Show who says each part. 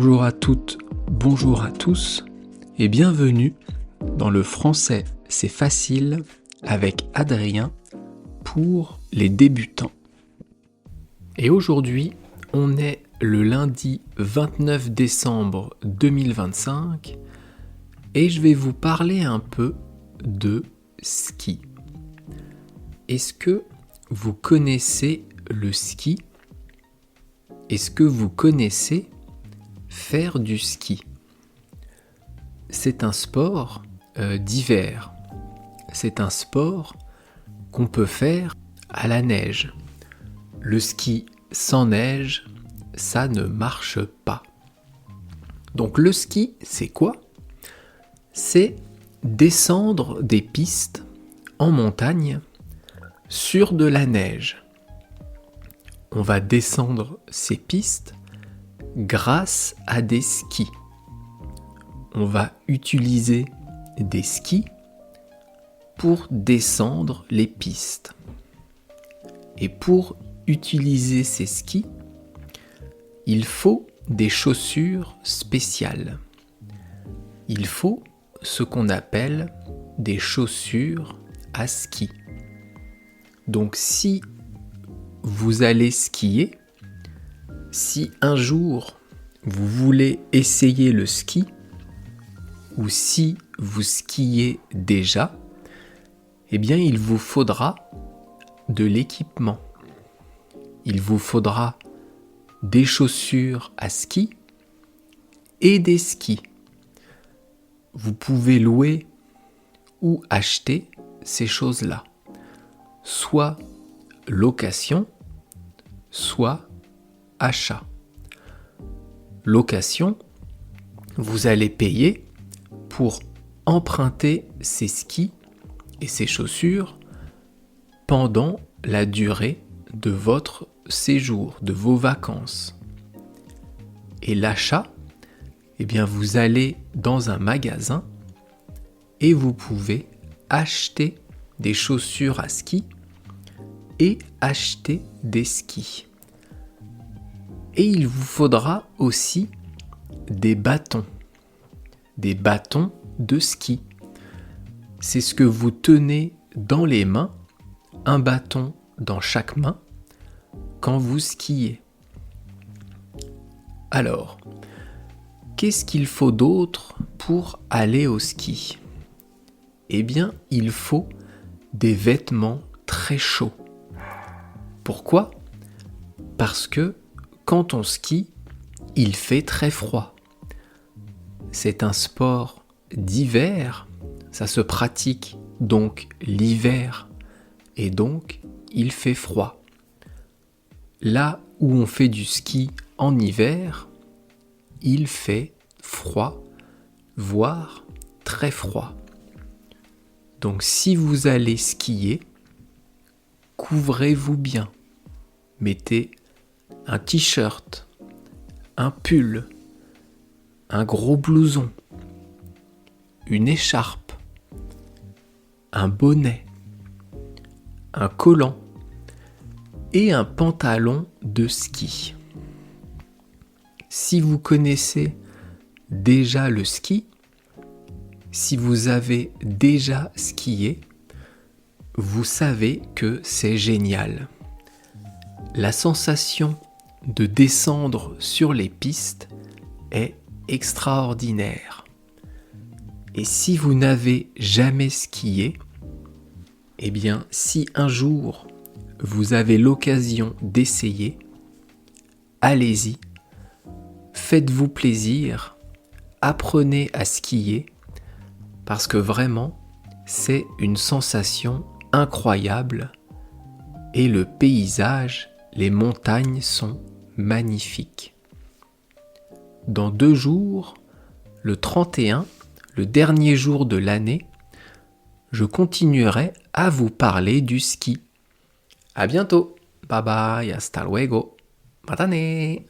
Speaker 1: Bonjour à toutes, bonjour à tous et bienvenue dans le français c'est facile avec Adrien pour les débutants. Et aujourd'hui, on est le lundi 29 décembre 2025 et je vais vous parler un peu de ski. Est-ce que vous connaissez le ski ? Est-ce que vous connaissez faire du ski ? C'est un sport d'hiver. C'est un sport qu'on peut faire à la neige. Le ski sans neige, ça ne marche pas. Donc le ski, c'est quoi ? C'est descendre des pistes en montagne sur de la neige. On va descendre ces pistes grâce à des skis. On va utiliser des skis pour descendre les pistes. Et pour utiliser ces skis, il faut des chaussures spéciales. Il faut ce qu'on appelle des chaussures à ski. Donc si vous allez skier, si un jour vous voulez essayer le ski, ou si vous skiez déjà, eh bien il vous faudra de l'équipement. Il vous faudra des chaussures à ski et des skis. Vous pouvez louer ou acheter ces choses-là, soit location, soit achat. Location, vous allez payer pour emprunter ces skis et ces chaussures pendant la durée de votre séjour, de vos vacances. Et l'achat, eh bien vous allez dans un magasin et vous pouvez acheter des chaussures à ski et acheter des skis. Et il vous faudra aussi des bâtons de ski. C'est ce que vous tenez dans les mains, un bâton dans chaque main, quand vous skiez. Alors, qu'est-ce qu'il faut d'autre pour aller au ski ? Eh bien, il faut des vêtements très chauds. Pourquoi ? Parce que quand on skie, il fait très froid. C'est un sport d'hiver, ça se pratique donc l'hiver et donc il fait froid. Là où on fait du ski en hiver, il fait froid, voire très froid. Donc si vous allez skier, couvrez-vous bien. Mettez un t-shirt, un pull, un gros blouson, une écharpe, un bonnet, un collant et un pantalon de ski. Si vous connaissez déjà le ski, si vous avez déjà skié, vous savez que c'est génial. La sensation de descendre sur les pistes est extraordinaire. Et si vous n'avez jamais skié, eh bien, si un jour vous avez l'occasion d'essayer, allez-y, faites-vous plaisir, apprenez à skier, parce que vraiment, c'est une sensation incroyable et le paysage, les montagnes sont magnifiques. Dans 2 jours, le 31, le dernier jour de l'année, je continuerai à vous parler du ski. À bientôt. Bye bye, hasta luego. Matane.